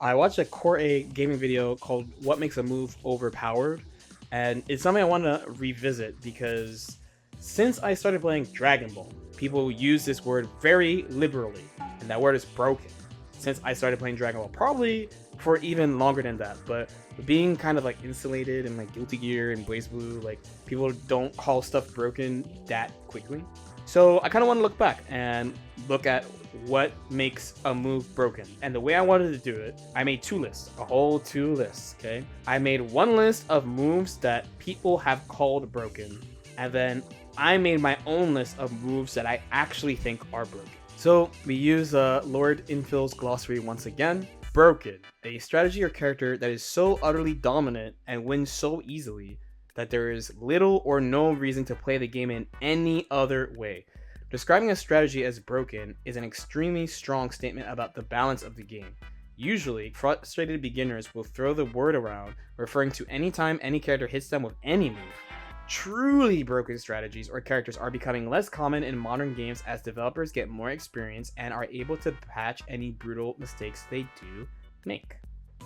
I watched a Core A gaming video called What Makes a Move Overpowered, and it's something I want to revisit because since I started playing Dragon Ball, people use this word very liberally, and that word is broken. Since I started playing Dragon Ball, probably for even longer than that, but being kind of like insulated in like Guilty Gear and Blaze Blue, like people don't call stuff broken that quickly. So I kind of want to look back and look at what makes a move broken. And the way I wanted to do it, I made two lists, a whole two lists, okay? I made one list of moves that people have called broken, and then I made my own list of moves that I actually think are broken. So we use Lord Infill's glossary once again. Broken, a strategy or character that is so utterly dominant and wins so easily that there is little or no reason to play the game in any other way. Describing a strategy as broken is an extremely strong statement about the balance of the game. Usually, frustrated beginners will throw the word around, referring to any time any character hits them with any move. Truly broken strategies or characters are becoming less common in modern games as developers get more experience and are able to patch any brutal mistakes they do make.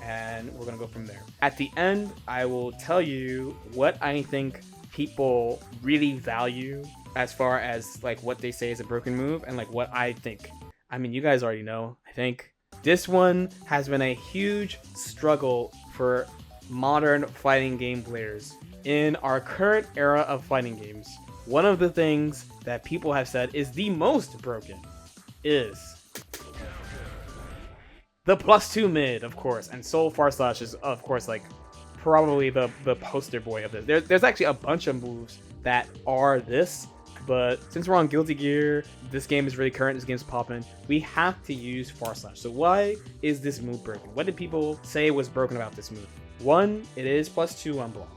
And we're gonna go from there. At the end, I will tell you what I think people really value as far as like what they say is a broken move and like what I think. I mean, you guys already know. I think this one has been a huge struggle for modern fighting game players. In our current era of fighting games, one of the things that people have said is the most broken is the +2 mid, of course, and Soul Far Slash is, of course, like probably the poster boy of this. There's actually a bunch of moves that are this, but since we're on Guilty Gear, this game is really current, this game's popping, we have to use Far Slash. So why is this move broken? What did people say was broken about this move? One, it is +2 on block.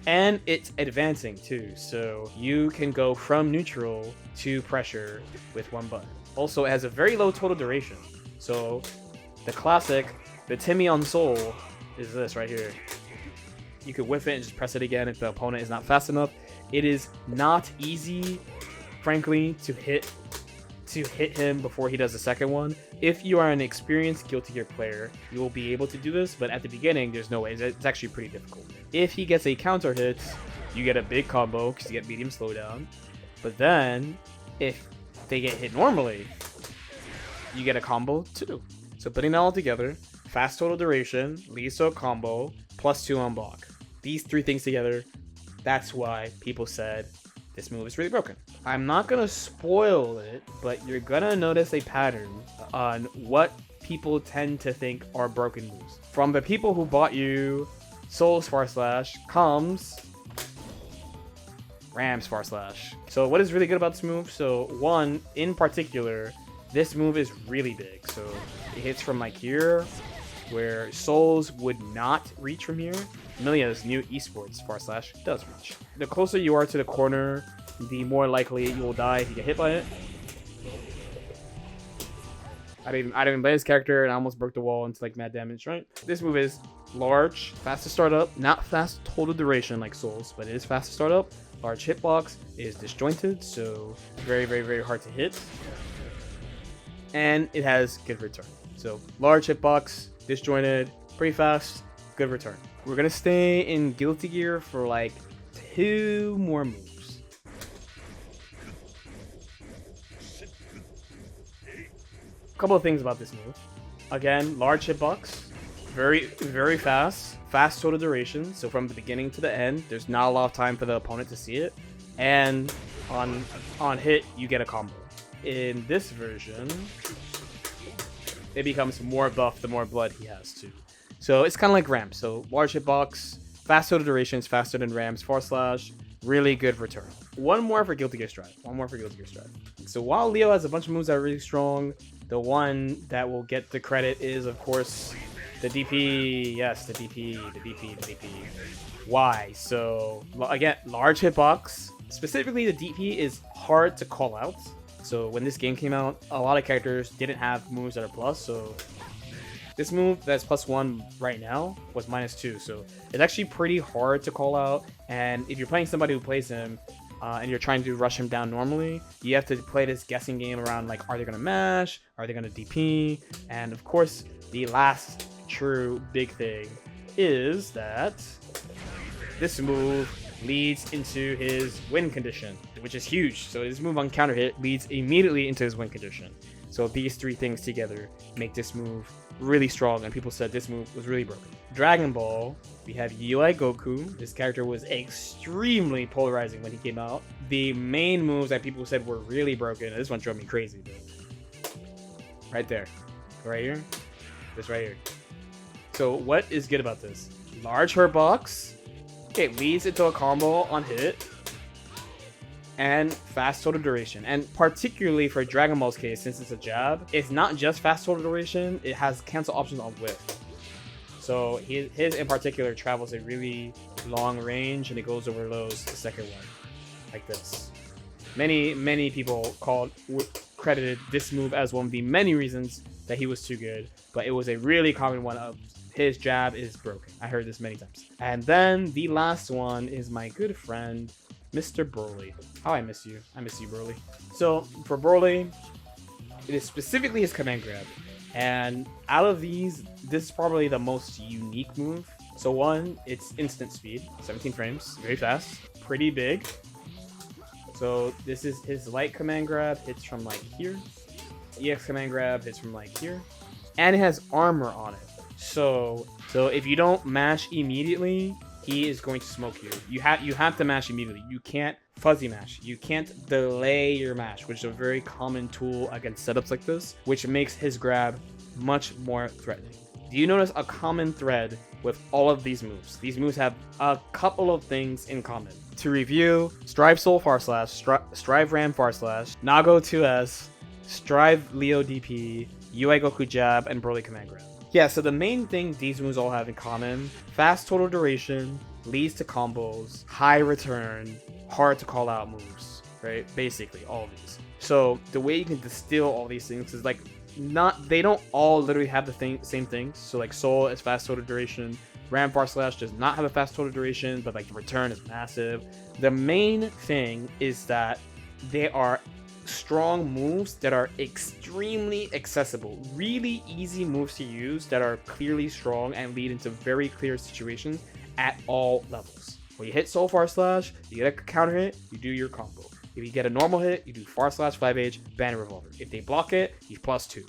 And it's advancing too, so you can go from neutral to pressure with one button. Also, it has a very low total duration, so the classic, the Timmy on Soul, is this right here. You could whiff it and just press it again if the opponent is not fast enough. It is not easy, frankly, to hit him before he does the second one. If you are an experienced Guilty Gear player, you will be able to do this, but at the beginning, there's no way. It's actually pretty difficult. If he gets a counter hit, you get a big combo because you get medium slowdown. But then, if they get hit normally, you get a combo too. So putting it all together, fast total duration leads to a combo, +2 on block. These three things together, that's why people said this move is really broken. I'm not gonna spoil it, but you're gonna notice a pattern on what people tend to think are broken moves. From the people who bought you Soul's Far Slash comes Ram's Far Slash. So what is really good about this move? So one, in particular, this move is really big. So it hits from like here, where Soul's would not reach from here. Milia's new esports Far Slash does reach. The closer you are to the corner, the more likely you will die if you get hit by it. I didn't even play this character and I almost broke the wall into like mad damage, right? This move is large, fast to start up, not fast total duration like Souls, but it is fast to start up. Large hitbox, is disjointed, so very, very, very hard to hit. And it has good return. So large hitbox, disjointed, pretty fast, good return. We're gonna stay in Guilty Gear for like 2 more moves. Couple of things about this move. Again, large hitbox, very, very fast, fast total duration. So from the beginning to the end, there's not a lot of time for the opponent to see it. And on hit, you get a combo. In this version, it becomes more buff the more blood he has too. So it's kind of like Ram. So large hitbox, fast total durations, faster than Ram's Far Slash, really good return. One more for Guilty Gear Stride. So while Leo has a bunch of moves that are really strong, the one that will get the credit is, of course, the DP. Yes, the DP. Why? So, again, large hitbox. Specifically, the DP is hard to call out. So when this game came out, a lot of characters didn't have moves that are plus. So this move that's +1 right now was -2. So it's actually pretty hard to call out. And if you're playing somebody who plays him, and you're trying to rush him down normally, you have to play this guessing game around like, are they going to mash? Are they going to DP? And of course, the last true big thing is that this move leads into his win condition, which is huge. So his move on counter hit leads immediately into his win condition. So these three things together make this move really strong, and people said this move was really broken. Dragon Ball, we have UI Goku. This character was extremely polarizing when he came out. The main moves that people said were really broken, this one drove me crazy, but right there, right here, this right here. So what is good about this? Large hurt box. It leads into a combo on hit. And fast total duration. And particularly for Dragon Ball's case, since it's a jab, it's not just fast total duration, it has cancel options on whiff. So his in particular travels a really long range, and it goes over lows the second one. Like this. Many people credited this move as one of the many reasons that he was too good, but it was a really common one of his jab is broken. I heard this many times. And then the last one is my good friend, Mr. Broly. Oh, I miss you. I miss you, Broly. So for Broly, it is specifically his command grab. And out of these, this is probably the most unique move. So one, it's instant speed, 17 frames, very fast, pretty big. So this is his light command grab, hits from like here. EX command grab hits from like here. And it has armor on it. So if you don't mash immediately, he is going to smoke you. You have to mash immediately. You can't fuzzy mash. You can't delay your mash, which is a very common tool against setups like this, which makes his grab much more threatening. Do you notice a common thread with all of these moves? These moves have a couple of things in common. To review, Strive Soul Far Slash, Strive Ram Far Slash, Nago 2S, Strive Leo DP, UI Goku Jab, and Broly Command Grab. Yeah, so the main thing these moves all have in common, fast total duration, leads to combos, high return, hard to call out moves, right? Basically, all of these. So the way you can distill all these things is like, they don't all literally have the same things. So like Soul is fast total duration, Ram Far Slash does not have a fast total duration, but like the return is massive. The main thing is that they are strong moves that are extremely accessible, really easy moves to use that are clearly strong and lead into very clear situations at all levels. When you hit Soul Far Slash, you get a counter hit, you do your combo. If you get a normal hit, you do Far Slash 5H, Bandit Revolver. If they block it, you +2.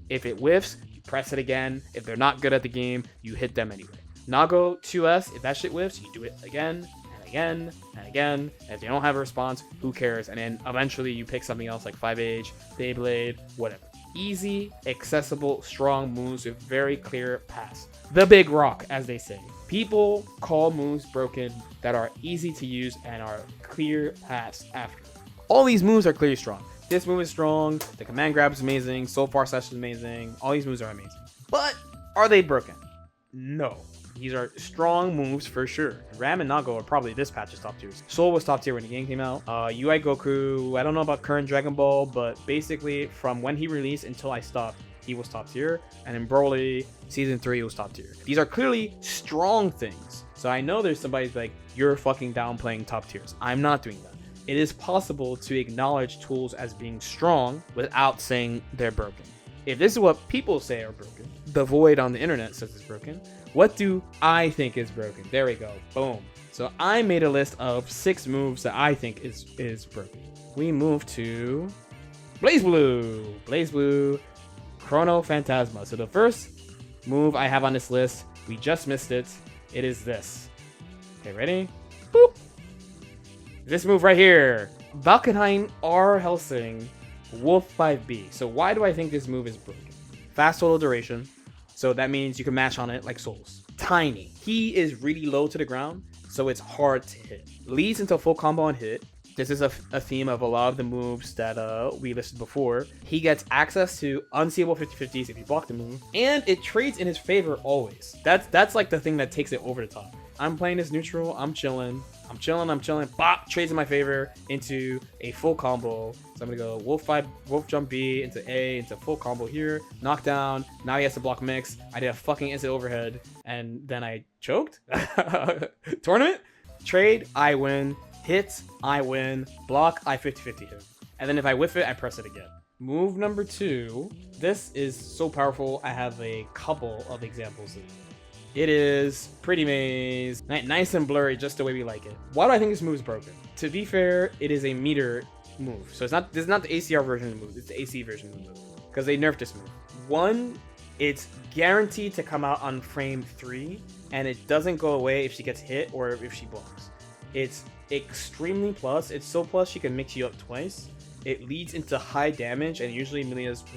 If it whiffs, you press it again. If they're not good at the game, you hit them anyway. Nago 2S, if that shit whiffs, you do it again and again and again. And if they don't have a response, who cares? And then eventually you pick something else like 5H, Beyblade, whatever. Easy, accessible, strong moves with very clear paths. The big rock, as they say. People call moves broken that are easy to use and are clear paths after. All these moves are clearly strong. This move is strong, the command grab is amazing, Soul Far Slash is amazing, all these moves are amazing. But are they broken? No. These are strong moves for sure. Ram and Nago are probably this patch's top tiers. Soul was top tier when the game came out. UI Goku, I don't know about current Dragon Ball, but basically from when he released until I stopped, he was top tier. And in Broly, Season 3 was top tier. These are clearly strong things. So I know there's somebody like, you're fucking downplaying top tiers. I'm not doing that. It is possible to acknowledge tools as being strong without saying they're broken. If this is what people say are broken, the void on the internet says it's broken, what do I think is broken? There we go. Boom. So I made a list of 6 moves that I think is broken. We move to Blaze Blue. Blaze Blue, Chrono Phantasma. So the first move I have on this list, we just missed it. It is this. Okay, ready? Boop. This move right here. Valkenhayn R. Helsing, Wolf 5B. So why do I think this move is broken? Fast total duration. So that means you can mash on it like Souls. Tiny. He is really low to the ground, so it's hard to hit. Leads into full combo on hit. This is a theme of a lot of the moves that we listed before. He gets access to unseeable 50/50s if you block the move, and it trades in his favor always. That's like the thing that takes it over the top. I'm playing this neutral, I'm chilling. Bop, trades in my favor into a full combo. So I'm gonna go Wolf Jump B into A, into full combo here. Knockdown. Now he has to block mix. I did a fucking instant overhead, and then I choked. Tournament? Trade, I win. Hit, I win. Block, I 50/50 hit. And then if I whiff it, I press it again. Move number 2. This is so powerful. I have a couple of examples of it. It is Pretty Maze. Nice and blurry, just the way we like it. Why do I think this move is broken? To be fair, it is a meter move. So this is not the ACR version of the move. It's the AC version of the move. Because they nerfed this move. One, it's guaranteed to come out on frame 3. And it doesn't go away if she gets hit or if she blocks. It's extremely plus. It's so plus she can mix you up twice. It leads into high damage, and usually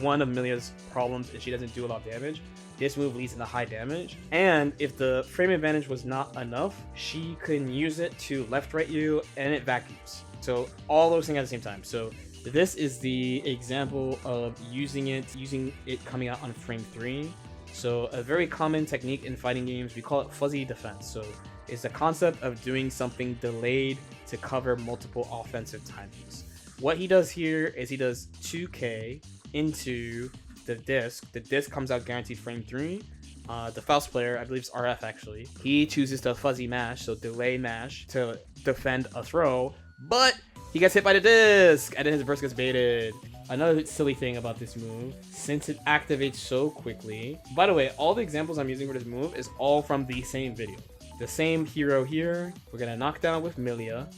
one of Milia's problems is she doesn't do a lot of damage. This move leads into high damage, and if the frame advantage was not enough, she can use it to left-right you, and it vacuums. So all those things at the same time. So this is the example of using it coming out on frame 3. So a very common technique in fighting games, we call it fuzzy defense. So it's the concept of doing something delayed to cover multiple offensive timings. What he does here is he does 2k into the disc. The disc comes out guaranteed frame 3. The Faust player, I believe it's RF actually, he chooses to fuzzy mash, so delay mash, to defend a throw, but he gets hit by the disc, and then his burst gets baited. Another silly thing about this move, since it activates so quickly. By the way, all the examples I'm using for this move is all from the same video. The same hero here. We're gonna knock down with Milia.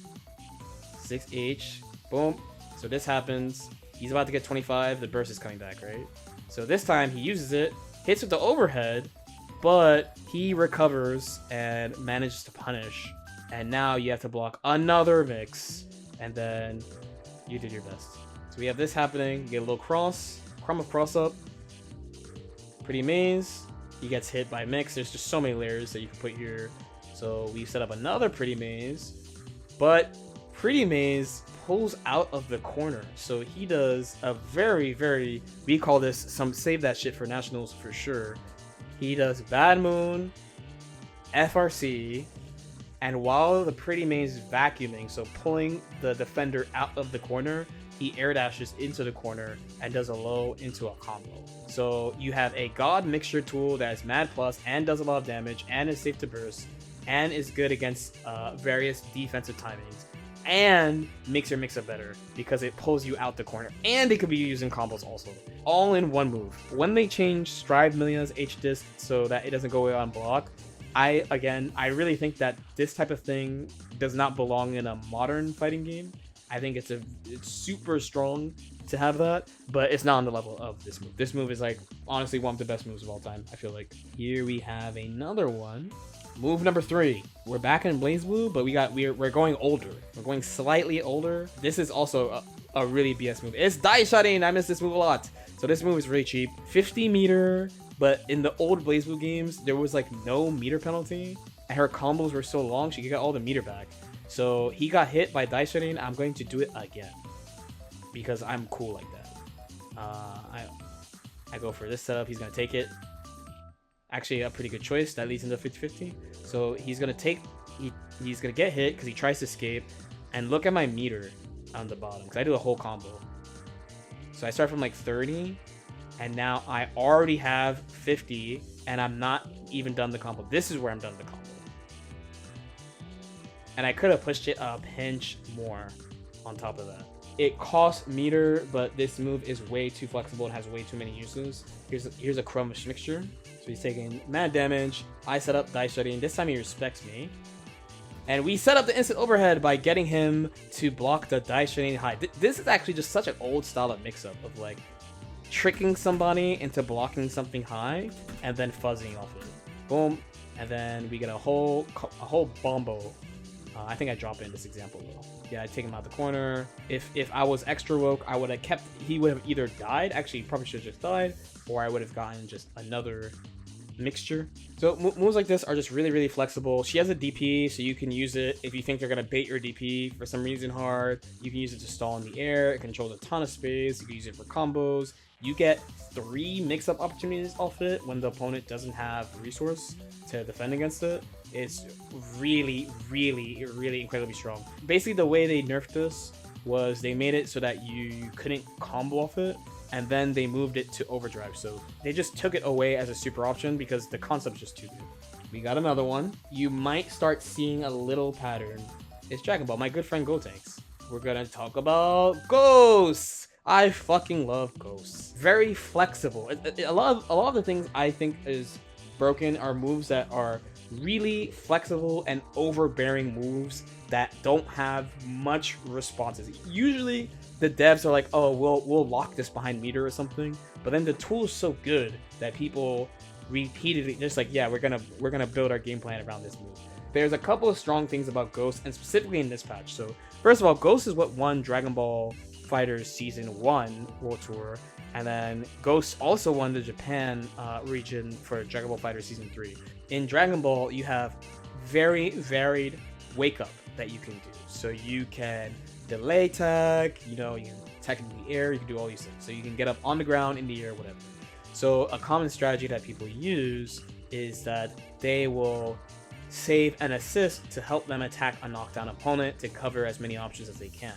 6H. Boom. So this happens. He's about to get 25. The burst is coming back, right? So this time he uses it, hits with the overhead, but he recovers and manages to punish. And now you have to block another mix, and then you did your best. So we have this happening. You get a little crumb of cross up. Pretty Maze. He gets hit by mix. There's just so many layers that you can put here. So we set up another Pretty Maze, but Pretty Maze pulls out of the corner. So he does a very, we call this save that shit for nationals for sure. He does Bad Moon, FRC, and while the Pretty Maze is vacuuming, so pulling the defender out of the corner, he air dashes into the corner and does a low into a combo. So you have a god mixture tool that is mad plus and does a lot of damage and is safe to burst and is good against various defensive timings, and makes your mix-up better because it pulls you out the corner, and it could be used in combos also. All in one move. When they change Strive Milia's H-Disc so that it doesn't go away on block, I really think that this type of thing does not belong in a modern fighting game. I think it's super strong to have that, but it's not on the level of this move. This move is like honestly one of the best moves of all time, I feel like. Here we have another one. Move number 3. We're back in Blaze Blue, but we're going older. We're going slightly older. This is also a really BS move. It's die shutting. I miss this move a lot. So this move is really cheap. 50 meter, but in the old Blaze Blue games, there was like no meter penalty, and her combos were so long she could get all the meter back. So he got hit by die shutting. I'm going to do it again because I'm cool like that. I go for this setup. He's gonna take it. Actually, a pretty good choice. That leads into 50-50. So he's gonna he's gonna get hit because he tries to escape. And look at my meter on the bottom because I do a whole combo. So I start from like 30, and now I already have 50, and I'm not even done the combo. This is where I'm done the combo. And I could have pushed it a pinch more on top of that. It costs meter, but this move is way too flexible and has way too many uses. Here's a Chrome mixture. So he's taking mad damage. I set up die shutting. This time he respects me. And we set up the instant overhead by getting him to block the die shutting high. This is actually just such an old style of mix-up of like tricking somebody into blocking something high and then fuzzing off of it. Boom. And then we get a whole bombo. I think I drop in this example though. Yeah, I take him out the corner. If I was extra woke, I would have kept. He would have either died. Actually, he probably should have just died, or I would have gotten just another mixture. So moves like this are just really flexible. She has a DP, so you can use it if you think they're gonna bait your DP for some reason hard. You can use it to stall in the air. It controls a ton of space. You can use it for combos. You get 3 mix-up opportunities off it when the opponent doesn't have resource to defend against it. It's really incredibly strong. Basically, the way they nerfed this was they made it so that you couldn't combo off it, and then they moved it to overdrive. So they just took it away as a super option because the concept is just too good. We got another one. You might start seeing a little pattern. It's Dragon Ball, my good friend Gotenks. We're gonna talk about Ghosts. I fucking love ghosts. Very flexible. A lot of the things I think is broken are moves that are really flexible and overbearing moves that don't have much responses. Usually the devs are like, oh, we'll lock this behind meter or something, but then the tool is so good that people repeatedly just like, yeah, we're gonna build our game plan around this move. There's a couple of strong things about Ghost, and specifically in this patch. So first of all, Ghost is what won Dragon Ball Fighters Season 1 World Tour, and then Ghost also won the Japan region for Dragon Ball Fighters Season 3. In Dragon Ball, you have very varied wake up that you can do. So you can delay tech, you can tech in the air, you can do all these things. So you can get up on the ground, in the air, whatever. So a common strategy that people use is that they will save an assist to help them attack a knockdown opponent to cover as many options as they can.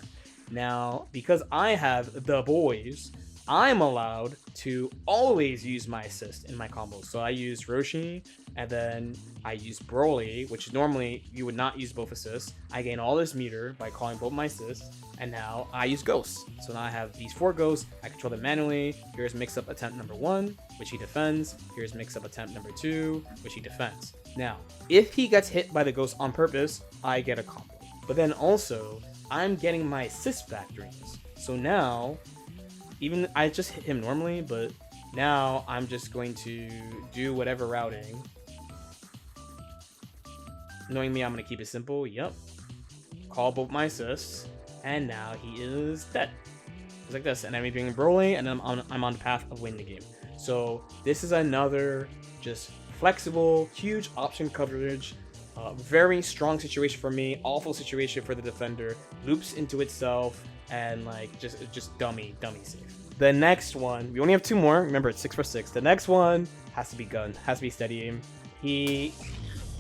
Now, because I have the boys, I'm allowed to always use my assist in my combos. So I use Roshi, and then I use Broly, which normally you would not use both assists. I gain all this meter by calling both my assists, and now I use Ghosts. So now I have these 4 Ghosts, I control them manually. Here's mix-up attempt number 1, which he defends. Here's mix-up attempt number 2, which he defends. Now, if he gets hit by the Ghost on purpose, I get a combo. But then also, I'm getting my assist factorings. So now, even I just hit him normally, but now I'm just going to do whatever routing. Knowing me, I'm going to keep it simple. Yep. Call both my assists. And now he is dead. It's like this. And I'm being Broly, and then I'm on the path of winning the game. So this is another just flexible, huge option coverage. Very strong situation for me. Awful situation for the defender. Loops into itself. And like just dummy safe. The next one, we only have 2 more. Remember, it's 6 for 6. The next one has to be gun, has to be steady aim. He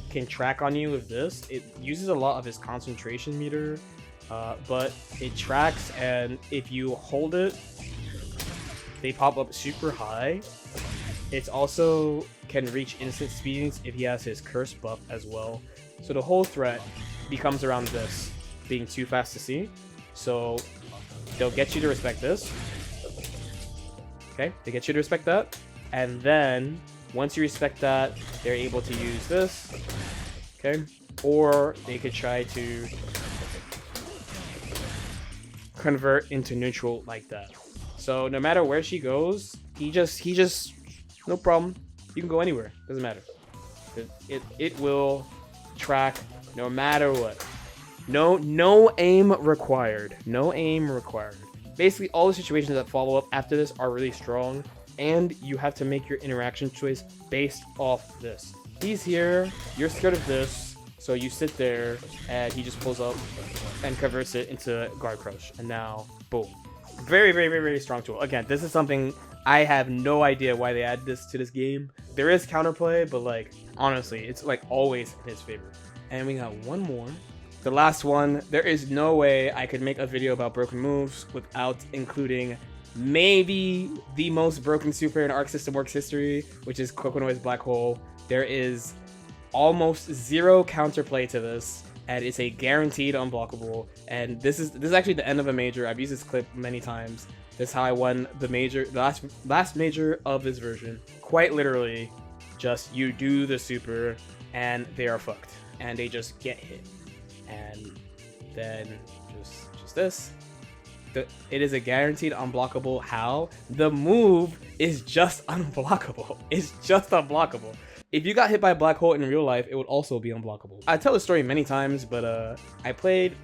can track on you with this. It uses a lot of his concentration meter, but it tracks, and if you hold it, they pop up super high. It also can reach instant speeds if he has his curse buff as well. So the whole threat becomes around this being too fast to see. So they'll get you to respect this. Okay, they get you to respect that. And then once you respect that, they're able to use this. Okay, or they could try to convert into neutral like that. So no matter where she goes, he just no problem. You can go anywhere. Doesn't matter. It will track no matter what. No aim required. No aim required. Basically, all the situations that follow up after this are really strong, and you have to make your interaction choice based off this. He's here, you're scared of this, so you sit there, and he just pulls up and converts it into guard crush, and now, boom. Very, very, very, very strong tool. Again, this is something I have no idea why they add this to this game. There is counterplay, but like, honestly, it's like always in his favor. And we got one more. The last one, there is no way I could make a video about broken moves without including maybe the most broken super in Arc System Works history, which is Kokonoe's Black Hole. There is almost zero counterplay to this, and it's a guaranteed unblockable. And this is actually the end of a major. I've used this clip many times. This is how I won the major, the last major of this version. Quite literally, just you do the super, and they are fucked, and they just get hit. And then just this. It is a guaranteed unblockable. How? The move is just unblockable. It's just unblockable. If you got hit by a black hole in real life, it would also be unblockable. I tell the story many times, but I played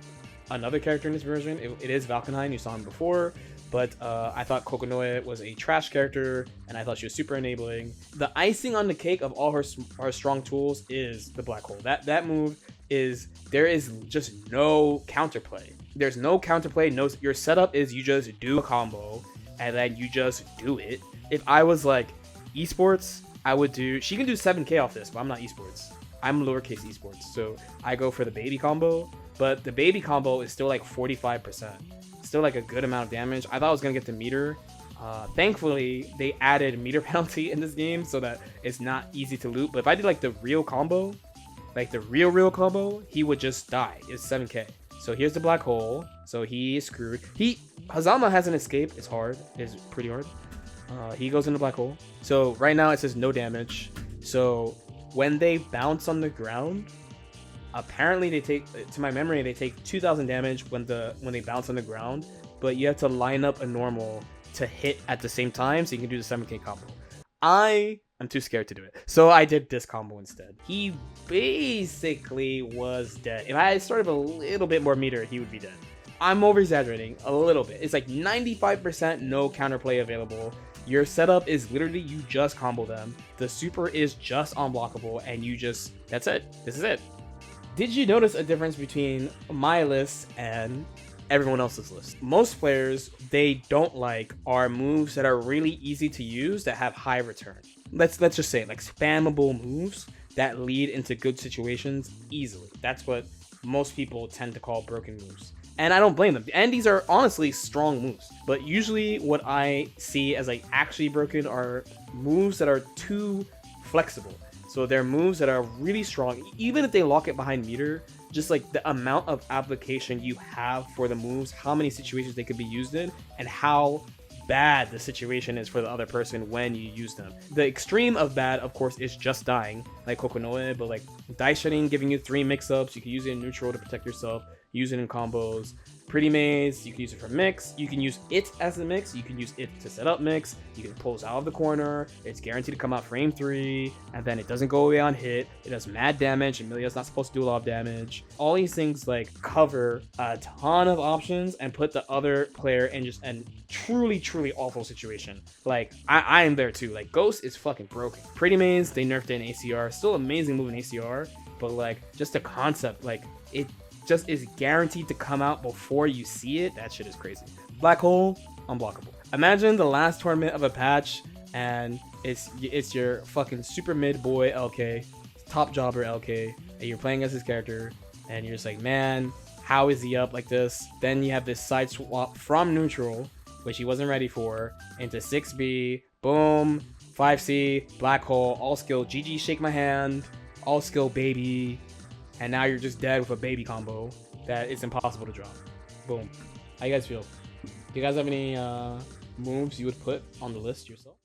another character in this version. It is Valkenheim. You saw him before. But I thought Kokonoe was a trash character, and I thought she was super enabling. The icing on the cake of all her strong tools is the black hole. That move is, there is just no counterplay. There's no counterplay. No, your setup is you just do a combo, and then you just do it. If I was like esports, I would do. She can do 7K off this, but I'm not esports. I'm lowercase esports, so I go for the baby combo. But the baby combo is still like 45%. Still like a good amount of damage. I thought I was gonna get the meter. Thankfully, they added meter penalty in this game so that it's not easy to loot. But if I did like the real combo, like the real combo, he would just die. It's 7K. So here's the black hole. So he is screwed. Hazama has an escape. It's hard. It's pretty hard. He goes in the black hole. So right now it says no damage. So when they bounce on the ground, apparently they take, to my memory, they take 2,000 damage when they bounce on the ground. But you have to line up a normal to hit at the same time, so you can do the 7k combo. I'm too scared to do it, so I did this combo instead. He basically was dead. If I started a little bit more meter, he would be dead. I'm over exaggerating a little bit. It's like 95% no counterplay available. Your setup is literally you just combo them. The super is just unblockable, and that's it. This is it. Did you notice a difference between my list and everyone else's list? Most players, they don't like are moves that are really easy to use that have high return. Let's just say like spammable moves that lead into good situations easily. That's what most people tend to call broken moves. And I don't blame them. And these are honestly strong moves. But usually what I see as like actually broken are moves that are too flexible. So they're moves that are really strong. Even if they lock it behind meter, just like the amount of application you have for the moves, how many situations they could be used in, and how bad the situation is for the other person when you use them. The extreme of bad, of course, is just dying, like Kokonoe, but like Dice Shedding giving you 3 mix-ups, you can use it in neutral to protect yourself, use it in combos. Pretty Maze, you can use it for mix, you can use it as a mix, you can use it to set up mix, you can pulse out of the corner, it's guaranteed to come out frame 3, and then it doesn't go away on hit, it does mad damage, and Milia's not supposed to do a lot of damage. All these things like cover a ton of options and put the other player in just a truly awful situation. Like, I am there too, like Ghost is fucking broken. Pretty Maze, they nerfed it in ACR, still amazing move in ACR, but like, just the concept, like, it just is guaranteed to come out before you see it. That shit is crazy. Black hole, unblockable. Imagine the last tournament of a patch and it's your fucking super mid boy LK, top jobber LK, and you're playing as his character, and you're just like, man, how is he up like this? Then you have this side swap from neutral, which he wasn't ready for, into 6B, boom, 5C, black hole, all skill, GG shake my hand, all skill baby. And now you're just dead with a baby combo that it's impossible to drop. Boom. How you guys feel? Do you guys have any moves you would put on the list yourself?